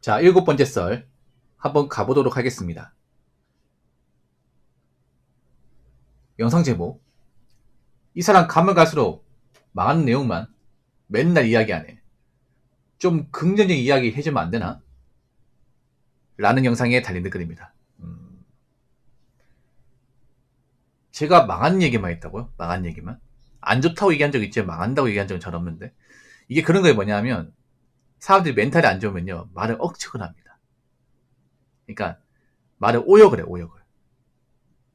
자, 7번째 썰 한번 가보도록 하겠습니다. 영상 제목, 이 사람 가면 갈수록 망하는 내용만 맨날 이야기하네. 좀 긍정적인 이야기 해주면 안 되나? 라는 영상에 달린 댓글입니다. 제가 망한 얘기만 했다고요? 망한 얘기만? 안 좋다고 얘기한 적 있지, 망한다고 얘기한 적은 전 없는데. 이게 그런 거에 뭐냐면 사람들이 멘탈이 안 좋으면요, 말을 억측을 합니다. 그러니까 말을 오역을 해, 오역을.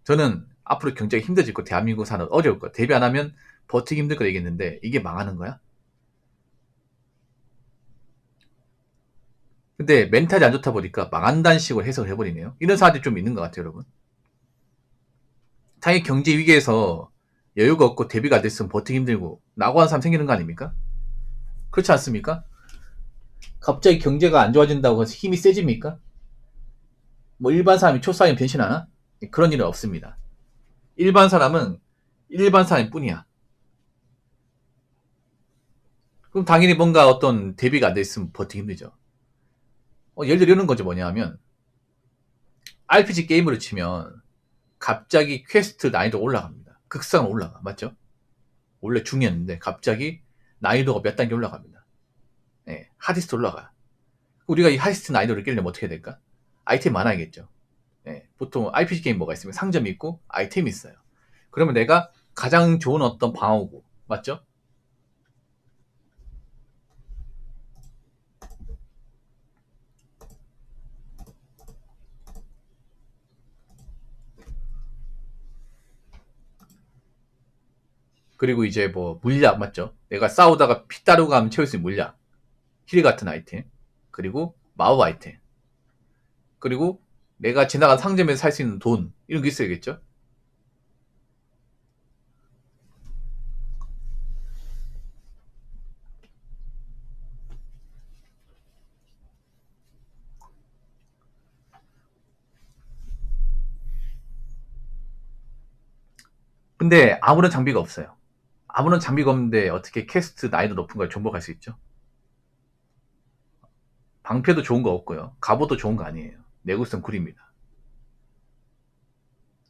저는 앞으로 경제가 힘들어질 거, 대한민국 사는 어려울 거, 대비 안 하면 버티기 힘들 거 얘기했는데 이게 망하는 거야? 근데 멘탈이 안 좋다 보니까 망한다는 식으로 해석을 해버리네요. 이런 사람들이 좀 있는 것 같아요, 여러분. 당연히 경제 위기에서 여유가 없고 대비가 안 됐으면 버티기 힘들고 나고 하는 사람 생기는 거 아닙니까? 그렇지 않습니까? 갑자기 경제가 안 좋아진다고 해서 힘이 세집니까? 뭐 일반 사람이 초사임 변신하나? 그런 일은 없습니다. 일반 사람은 일반 사람일 뿐이야. 그럼 당연히 뭔가 어떤 대비가 안 돼 있으면 버티기 힘들죠. 예를 들어 이런 거죠. 뭐냐면 RPG 게임으로 치면 갑자기 퀘스트 난이도 올라갑니다. 극상 올라가. 맞죠? 원래 중이었는데 갑자기 난이도가 몇 단계 올라갑니다. 네, 하디스트 올라가. 우리가 이 하디스트 난이도를 깨려면 어떻게 해야 될까? 아이템 많아야겠죠. 네, 보통 RPG 게임 뭐가 있으면 상점이 있고 아이템이 있어요. 그러면 내가 가장 좋은 어떤 방어구, 맞죠? 그리고 이제 뭐 물약, 맞죠? 내가 싸우다가 피 따르고 가면 채울 수 있는 물약, 힐 같은 아이템, 그리고 마법 아이템, 그리고 내가 지나간 상점에서 살 수 있는 돈, 이런 게 있어야겠죠? 근데 아무런 장비가 없어요. 아무런 장비가 없는데 어떻게 캐스트 난이도 높은 걸 정복할 수 있죠? 방패도 좋은 거 없고요. 갑옷도 좋은 거 아니에요. 내구성 구립니다.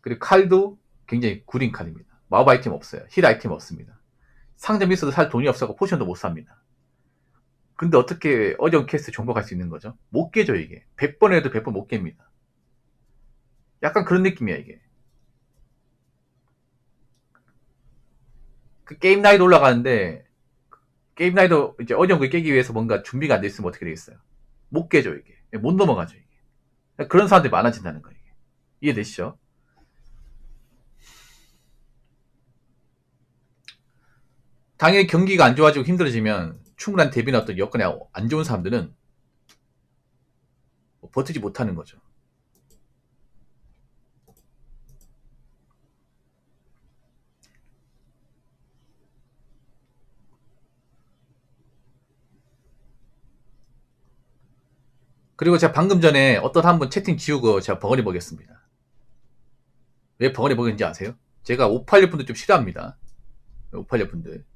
그리고 칼도 굉장히 구린 칼입니다. 마법 아이템 없어요. 힐 아이템 없습니다. 상점에 있어도 살 돈이 없어서 포션도 못 삽니다. 근데 어떻게 어려운 캐스트 정복할 수 있는 거죠? 못 깨죠, 이게. 100번 해도 100번 못 깹니다. 약간 그런 느낌이야, 이게. 그 게임 나이도 올라가는데, 게임 나이도 이제 어려운 걸 깨기 위해서 뭔가 준비가 안 돼 있으면 어떻게 되겠어요? 못 깨죠, 이게. 못 넘어가죠, 이게. 그런 사람들이 많아진다는 거예요, 이게. 이해되시죠? 당연히 경기가 안 좋아지고 힘들어지면 충분한 대비나 어떤 여건이 안 좋은 사람들은 버티지 못하는 거죠. 그리고 제가 방금 전에 어떤 한 분 채팅 지우고 제가 벙어리 먹였습니다. 왜 벙어리 먹였는지 아세요? 제가 586 분들 좀 싫어합니다. 586 분들.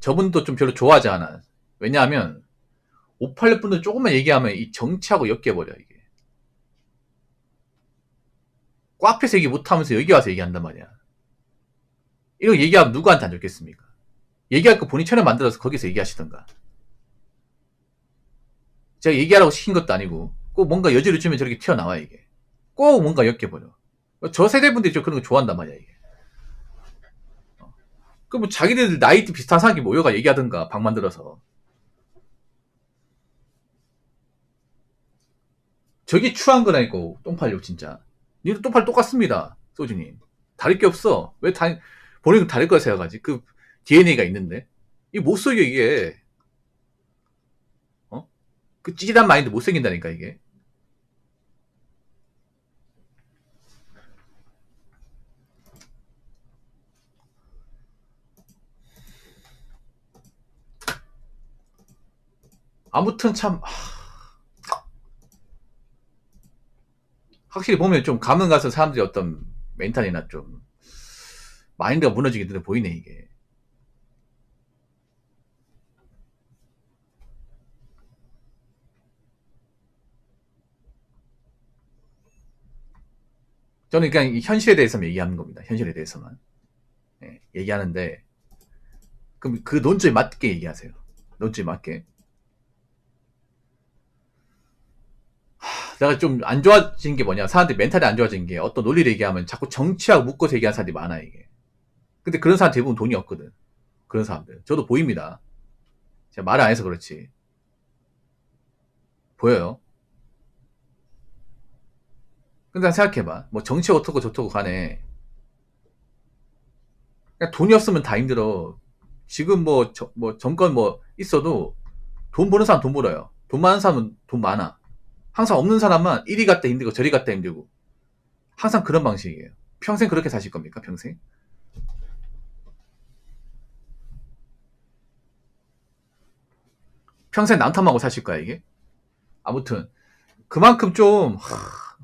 저분도 좀 별로 좋아하지 않아. 왜냐하면 586 분들 조금만 얘기하면 이 정치하고 엮여버려, 이게. 그 앞에서 얘기 못하면서 여기 와서 얘기한단 말이야. 이런 얘기하면 누구한테 안 좋겠습니까? 얘기할 거 본인 채널 만들어서 거기서 얘기하시던가. 제가 얘기하라고 시킨 것도 아니고 꼭 뭔가 여지를 주면 저렇게 튀어나와, 이게. 꼭 뭔가 엮여버려. 저 세대분들이 좀 그런 거 좋아한단 말이야, 이게. 그럼 뭐 자기들 나이 비슷한 사람이 모여가 얘기하든가, 방 만들어서. 저게 추한 거라니까, 똥팔육 진짜. 니도 똥팔 똑같습니다, 소주님. 다를 게 없어. 왜 본인은 다를 거라 생각하지? 그 DNA가 있는데. 이게 못 속여, 이게. 어? 그 찌질한 마인드 못 생긴다니까, 이게. 아무튼 참, 확실히 보면 좀 가면 가서 사람들이 어떤 멘탈이나 좀 마인드가 무너지게 눈에 보이네, 이게. 저는 그냥 현실에 대해서만 얘기하는 겁니다. 현실에 대해서만. 예, 얘기하는데, 그럼 그 논조에 맞게 얘기하세요. 논조에 맞게. 내가 좀 안 좋아진 게 뭐냐. 사람들이 멘탈이 안 좋아진 게 어떤 논리를 얘기하면 자꾸 정치하고 묶어서 얘기하는 사람들이 많아, 이게. 근데 그런 사람 대부분 돈이 없거든. 그런 사람들. 저도 보입니다. 제가 말을 안 해서 그렇지. 보여요. 근데 생각해봐. 뭐 정치 어떻고 저떻고 간에 그냥 돈이 없으면 다 힘들어. 지금 뭐 정권 뭐 있어도 돈 버는 사람 돈 벌어요. 돈 많은 사람은 돈 많아. 항상 없는 사람만 이리 갔다 힘들고 저리 갔다 힘들고. 항상 그런 방식이에요. 평생 그렇게 사실 겁니까? 평생? 평생 남탐하고 사실 거야 이게? 아무튼 그만큼 좀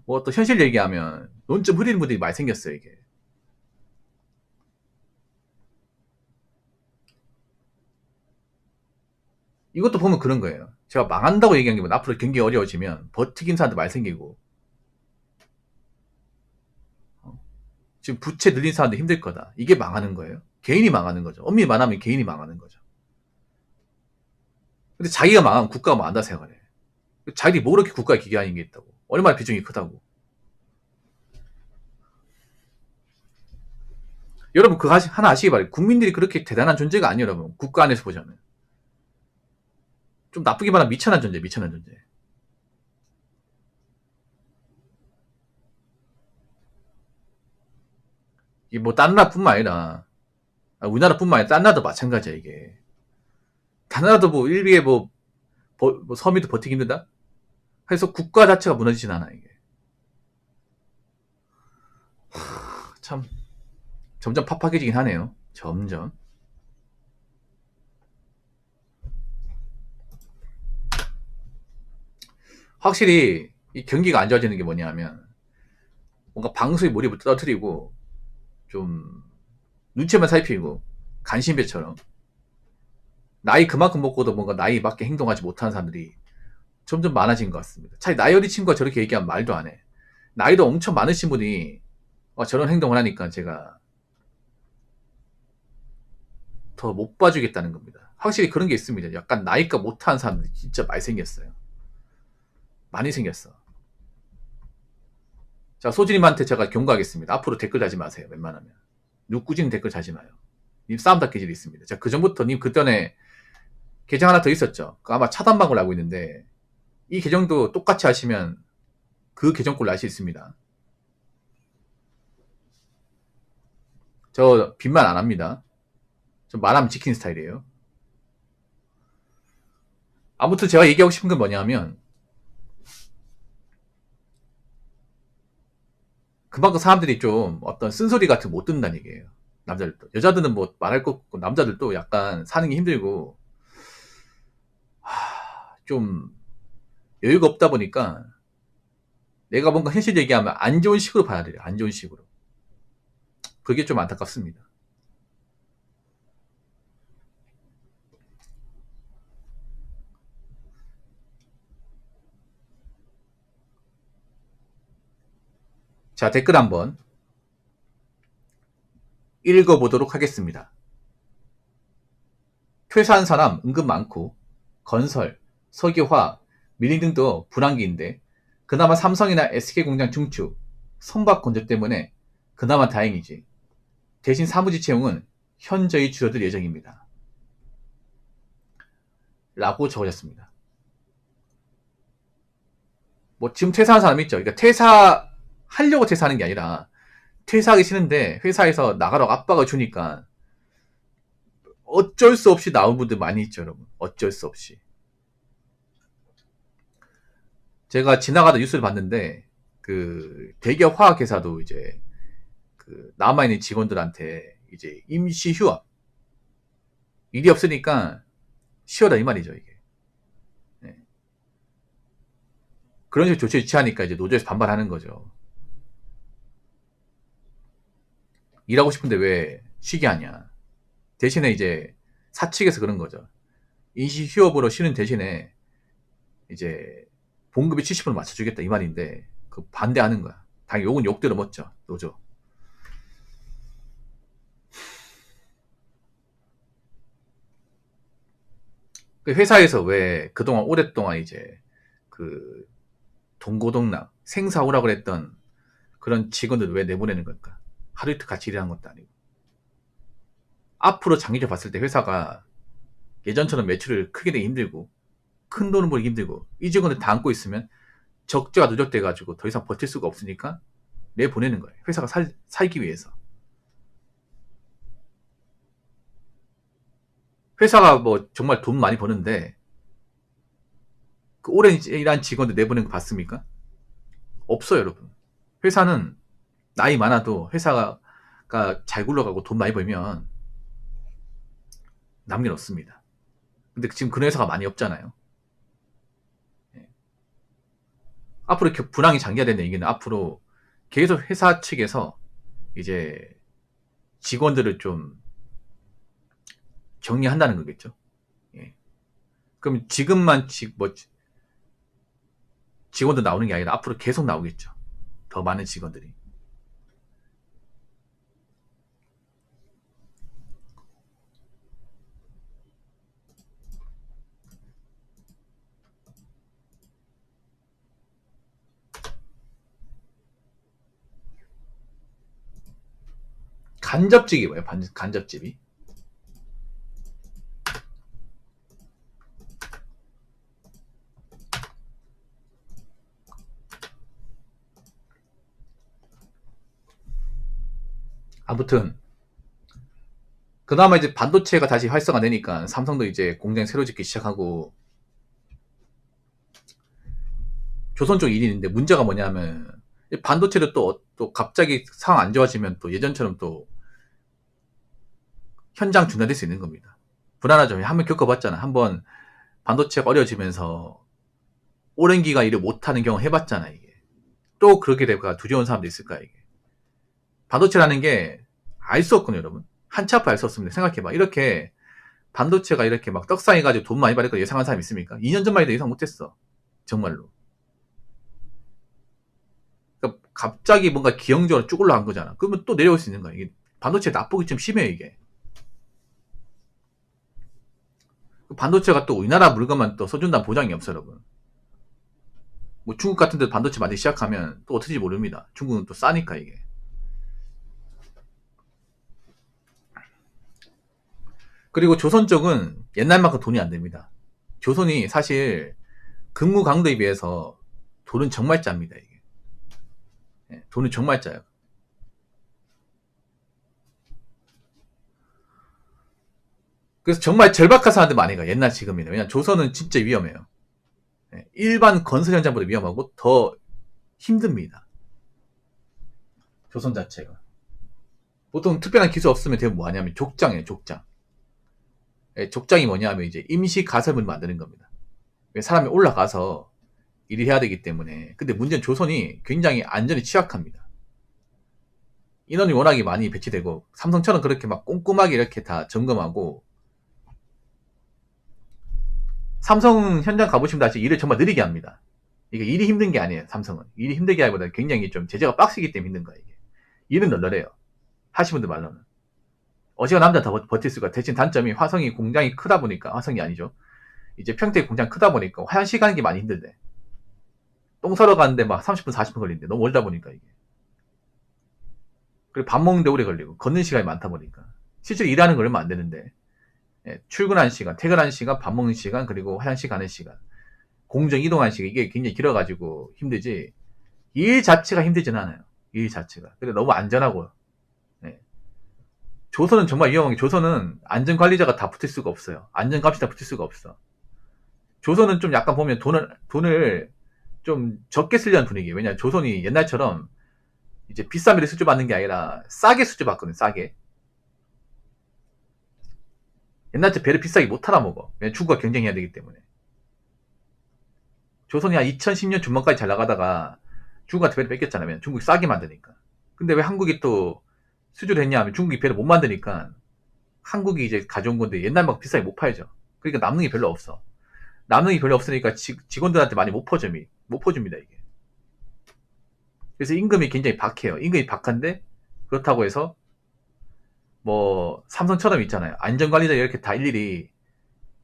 뭐 또 현실 얘기하면 논 좀 흐리는 분들이 많이 생겼어요 이게. 이것도 보면 그런 거예요. 제가 망한다고 얘기한 게 뭐 앞으로 경기 어려워지면 버티긴 사람도 많이 생기고 지금 부채 늘린 사람도 힘들 거다. 이게 망하는 거예요. 개인이 망하는 거죠. 엄밀히 말하면 개인이 망하는 거죠. 근데 자기가 망하면 국가가 망한다 생각을 해. 자기들이 뭐 그렇게 국가에 기여하는 게 있다고. 얼마나 비중이 크다고. 여러분 그거 하나 아시기 바래요. 국민들이 그렇게 대단한 존재가 아니에요. 여러분. 국가 안에서 보자면. 좀 나쁘게 말하면 미천한 존재. 미천한 존재. 이게 뭐 딴 나라뿐만 아니라 우리나라뿐만 아니라 딴 나라도 마찬가지야 이게. 다른 나라도 뭐 일비에 뭐 서민도 버티기 힘들다? 그래서 국가 자체가 무너지진 않아 이게. 참 점점 팍팍해지긴 하네요. 점점. 확실히 이 경기가 안 좋아지는 게 뭐냐면 뭔가 방수의 몰입을 떨어뜨리고 좀 눈치만 살피고 간신배처럼 나이 그만큼 먹고도 뭔가 나이 맞게 행동하지 못하는 사람들이 점점 많아진 것 같습니다. 차라리 나이 어린 친구가 저렇게 얘기하면 말도 안 해. 나이도 엄청 많으신 분이 저런 행동을 하니까 제가 더 못 봐주겠다는 겁니다. 확실히 그런 게 있습니다. 약간 나이가 못하는 사람들이 진짜 많이 생겼어요. 많이 생겼어. 자, 소진님한테 제가 경고하겠습니다. 앞으로 댓글 달지 마세요. 웬만하면. 누구지는 댓글 달지 마요. 님 싸움다 계절이 있습니다. 자, 그전부터 님 그전에 계정 하나 더 있었죠. 아마 차단방을 알고 있는데 이 계정도 똑같이 하시면 그 계정꼴로 알 수 있습니다. 저 빈말 안 합니다. 저 말하면 지키는 스타일이에요. 아무튼 제가 얘기하고 싶은 건 뭐냐면 그만큼 사람들이 좀 어떤 쓴소리 같은 거 못 듣는다는 얘기예요. 남자들도. 여자들은 뭐 말할 거 없고 남자들도 약간 사는 게 힘들고 좀 여유가 없다 보니까 내가 뭔가 현실 얘기하면 안 좋은 식으로 받아들여요. 안 좋은 식으로. 그게 좀 안타깝습니다. 자, 댓글 한번 읽어보도록 하겠습니다. 퇴사한 사람 은근 많고 건설, 석유화, 밀림 등도 불황기인데 그나마 삼성이나 SK공장 중축, 선박 건조 때문에 그나마 다행이지. 대신 사무직 채용은 현저히 줄어들 예정입니다. 라고 적으셨습니다. 뭐 지금 퇴사한 사람 있죠. 그러니까 퇴사하려고 퇴사하는 게 아니라 퇴사하기 싫은데 회사에서 나가라고 압박을 주니까 어쩔 수 없이 나온 분들 많이 있죠, 여러분. 어쩔 수 없이. 제가 지나가다 뉴스를 봤는데 그 대기업 화학회사도 이제 그 남아있는 직원들한테 이제 임시 휴업 일이 없으니까 쉬어라 이 말이죠 이게. 네. 그런 식으로 조치를 취하니까 이제 노조에서 반발하는 거죠. 일하고 싶은데 왜 쉬게 하냐. 대신에 이제 사측에서 그런 거죠. 임시 휴업으로 쉬는 대신에 이제 봉급의 70% 맞춰주겠다 이 말인데 그 반대하는 거야. 당연히 욕은 욕대로 먹죠. 노조. 그 회사에서 왜 그동안 오랫동안 이제 그 동고동락 생사오락을 했던 그런 직원들 왜 내보내는 걸까? 하루 이틀 같이 일하는 것도 아니고. 앞으로 장기적으로 봤을 때 회사가 예전처럼 매출을 크게 내기 힘들고 큰 돈을 벌기 힘들고 이 직원을 다 안고 있으면 적자가 누적돼 가지고 더 이상 버틸 수가 없으니까 내보내는 거예요. 회사가 살기 위해서. 회사가 뭐 정말 돈 많이 버는데 그 오랜 일한 직원들 내보내는 거 봤습니까? 없어요, 여러분. 회사는 나이 많아도 회사가 잘 굴러가고 돈 많이 벌면 남긴 없습니다. 근데 지금 그런 회사가 많이 없잖아요. 앞으로 이렇게 불황이 장기화되는 얘기는 앞으로 계속 회사 측에서 이제 직원들을 좀 정리한다는 거겠죠. 예. 그럼 지금만 직원들 나오는 게 아니라 앞으로 계속 나오겠죠. 더 많은 직원들이. 간접직이 뭐예요? 간접직이? 아무튼 그나마 이제 반도체가 다시 활성화되니까 삼성도 이제 공장 새로 짓기 시작하고 조선 쪽 일이 있는데 문제가 뭐냐면 반도체도 또 갑자기 상황 안 좋아지면 또 예전처럼 또 현장 중단될 수 있는 겁니다. 불안하죠. 한번 겪어봤잖아. 한번 반도체가 어려워지면서 오랜 기간 일을 못하는 경우 해봤잖아. 이게 또 그렇게 될까 두려운 사람도 있을까. 이게 반도체라는 게 알 수 없거든요, 여러분. 한치 앞을 알 수 없습니다. 생각해봐. 이렇게 반도체가 이렇게 막 떡상해가지고 돈 많이 받을 거 예상한 사람 있습니까? 2년 전만 해도 예상 못했어. 정말로. 그러니까 갑자기 뭔가 기형적으로 쭉 올라간 거잖아. 그러면 또 내려올 수 있는 거야. 이게 반도체 나쁘기 좀 심해요, 이게. 반도체가 또 우리나라 물건만 또 써준다는 보장이 없어요, 여러분. 뭐 중국 같은 데 반도체 만들기 시작하면 또 어떻게 될지 모릅니다. 중국은 또 싸니까 이게. 그리고 조선 쪽은 옛날만큼 돈이 안 됩니다. 조선이 사실 근무 강도에 비해서 돈은 정말 짭니다, 이게. 예, 돈은 정말 짜요. 그래서 정말 절박한 사람들 많이 가요. 옛날 지금이네. 왜냐면 조선은 진짜 위험해요. 예, 일반 건설 현장보다 위험하고 더 힘듭니다. 조선 자체가. 보통 특별한 기술 없으면 대부분 뭐 하냐면 족장이에요, 족장. 예, 족장이 뭐냐 하면 이제 임시 가설문을 만드는 겁니다. 사람이 올라가서 일을 해야 되기 때문에. 근데 문제는 조선이 굉장히 안전에 취약합니다. 인원이 워낙에 많이 배치되고 삼성처럼 그렇게 막 꼼꼼하게 이렇게 다 점검하고 삼성 현장 가보시면 아직 일을 정말 느리게 합니다. 이게 일이 힘든 게 아니에요. 삼성은 일이 힘들게 하기보다 굉장히 좀 제재가 빡시기 때문에 힘든 거예요. 이게. 일은 널널해요. 하시는 분들 말로는 어지간하면 더 버틸 수가. 대신 단점이 화성이 공장이 크다 보니까, 화성이 아니죠, 이제 평택 공장 크다 보니까 화장실 가는 게 많이 힘들대. 똥 사러 가는데 막 30분 40분 걸린대. 너무 멀다 보니까 이게. 그리고 밥 먹는데 오래 걸리고 걷는 시간이 많다 보니까 실제로 일하는 거 얼마 안 되는데, 예, 출근하는 시간, 퇴근하는 시간, 밥 먹는 시간, 그리고 화장실 가는 시간, 공정 이동하는 시간, 이게 굉장히 길어가지고 힘들지 일 자체가 힘들진 않아요. 일 자체가. 근데 너무 안전하고. 예. 조선은 정말 위험한 게, 조선은 안전관리자가 다 붙을 수가 없어요. 안전감시 다 붙을 수가 없어. 조선은 좀 약간 보면 돈을 좀 적게 쓰려는 분위기예요. 왜냐면 조선이 옛날처럼 이제 비싼 배를 수주받는 게 아니라 싸게 수주받거든. 싸게. 옛날처럼 배를 비싸게 못 팔아먹어. 왜냐면 중국과 경쟁해야 되기 때문에. 조선이 한 2010년 중반까지 잘 나가다가 중국한테 배를 뺏겼잖아요. 중국이 싸게 만드니까. 근데 왜 한국이 또 수주를 했냐 하면 중국이 배를 못 만드니까 한국이 이제 가져온 건데 옛날만큼 비싸게 못 팔죠. 그러니까 남는 게 별로 없어. 남는 게 별로 없으니까 직원들한테 많이 못 퍼줍니다, 이게. 그래서 임금이 굉장히 박해요. 임금이 박한데 그렇다고 해서 뭐 삼성처럼 있잖아요. 안전관리자 이렇게 다 일일이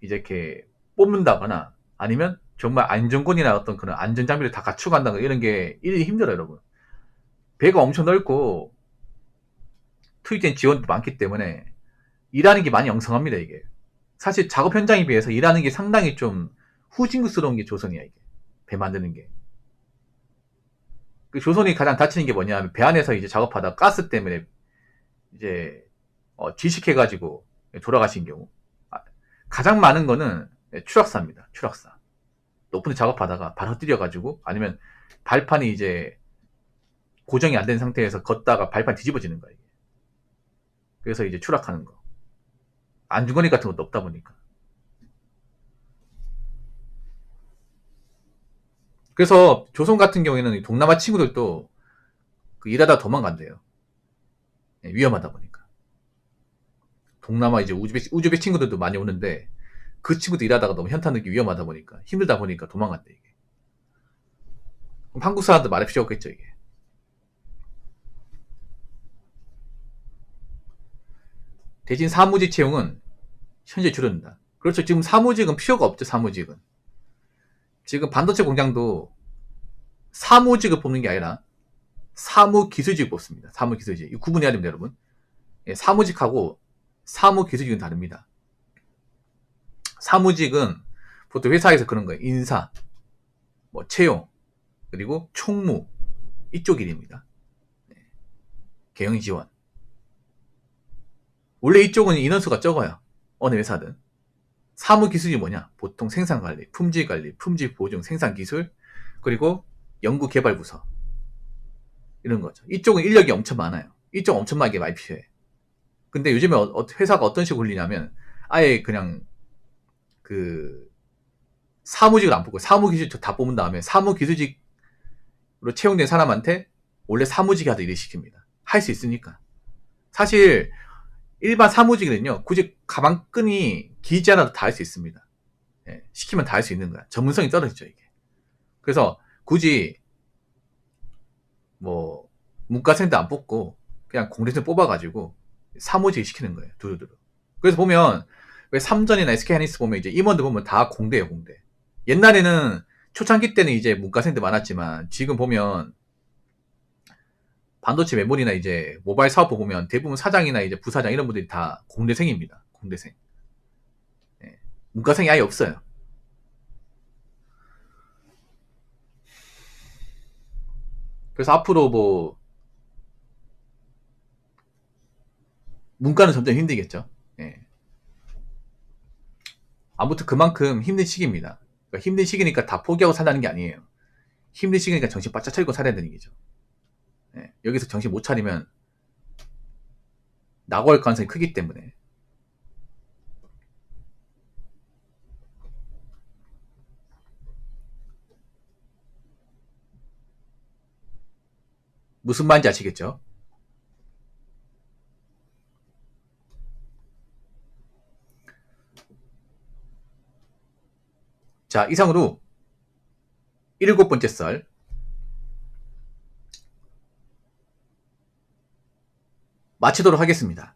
이제 이렇게 뽑는다거나 아니면 정말 안전권이나 어떤 그런 안전장비를 다 갖추고 간다거나 이런 게 일이 힘들어요, 여러분. 배가 엄청 넓고 투입된 지원도 많기 때문에 일하는 게 많이 엉성합니다, 이게. 사실 작업 현장에 비해서 일하는 게 상당히 좀 후진국스러운 게 조선이야, 이게. 배 만드는 게. 그 조선이 가장 다치는 게 뭐냐면 배 안에서 이제 작업하다 가스 때문에 이제 질식해가지고 돌아가신 경우. 가장 많은 거는 추락사입니다. 추락사. 높은 데 작업하다가 발 헛디뎌가지고 아니면 발판이 이제 고정이 안 된 상태에서 걷다가 발판 뒤집어지는 거예요. 그래서 이제 추락하는 거. 안중거리 같은 것도 없다 보니까. 그래서 조선 같은 경우에는 동남아 친구들도 그 일하다 도망간대요. 위험하다 보니까. 동남아 이제 우즈벡 친구들도 많이 오는데 그 친구도 일하다가 너무 현타 느끼 위험하다 보니까 힘들다 보니까 도망간대 이게. 그럼 한국 사람들 말할 필요 없겠죠 이게. 대신 사무직 채용은 현재 줄어든다. 그렇죠. 지금 사무직은 필요가 없죠. 사무직은. 지금 반도체 공장도 사무직을 뽑는 게 아니라 사무기술직을 뽑습니다. 사무기술직. 이 구분해야 됩니다, 여러분. 예, 사무직하고 사무기술직은 다릅니다. 사무직은 보통 회사에서 그런 거예요. 인사, 뭐 채용, 그리고 총무 이쪽 일입니다. 경영 지원. 원래 이쪽은 인원수가 적어요. 어느 회사든. 사무기술이 뭐냐? 보통 생산관리, 품질관리, 품질보증, 생산기술, 그리고 연구개발부서. 이런 거죠. 이쪽은 인력이 엄청 많아요. 이쪽 엄청나게 많이 필요해. 근데 요즘에 회사가 어떤 식으로 굴리냐면 아예 그냥 그 사무직을 안 뽑고 사무기술직 다 뽑은 다음에 사무기술직으로 채용된 사람한테 원래 사무직이 하던 일을 시킵니다. 할 수 있으니까. 사실 일반 사무직은요 굳이 가방끈이 길지 않아도 다 할 수 있습니다. 예, 시키면 다 할 수 있는 거야. 전문성이 떨어지죠 이게. 그래서 굳이 뭐 문과생도 안 뽑고 그냥 공대생 뽑아가지고 사무직 시키는 거예요. 두루두루. 그래서 보면 왜 삼전이나 SK하이닉스 보면 이제 임원들 보면 다 공대예요. 공대. 옛날에는 초창기 때는 이제 문과생들 많았지만 지금 보면 반도체 메모리나 이제 모바일 사업 보면 대부분 사장이나 이제 부사장 이런 분들이 다 공대생입니다. 공대생. 예. 문과생이 아예 없어요. 그래서 앞으로 뭐 문과는 점점 힘들겠죠. 예. 아무튼 그만큼 힘든 시기입니다. 그러니까 힘든 시기니까 다 포기하고 살라는 게 아니에요. 힘든 시기니까 정신 바짝 차리고 살아야 되는 얘기죠. 예. 여기서 정신 못 차리면 낙오할 가능성이 크기 때문에. 무슨 말인지 아시겠죠? 자, 이상으로 7번째 썰 마치도록 하겠습니다.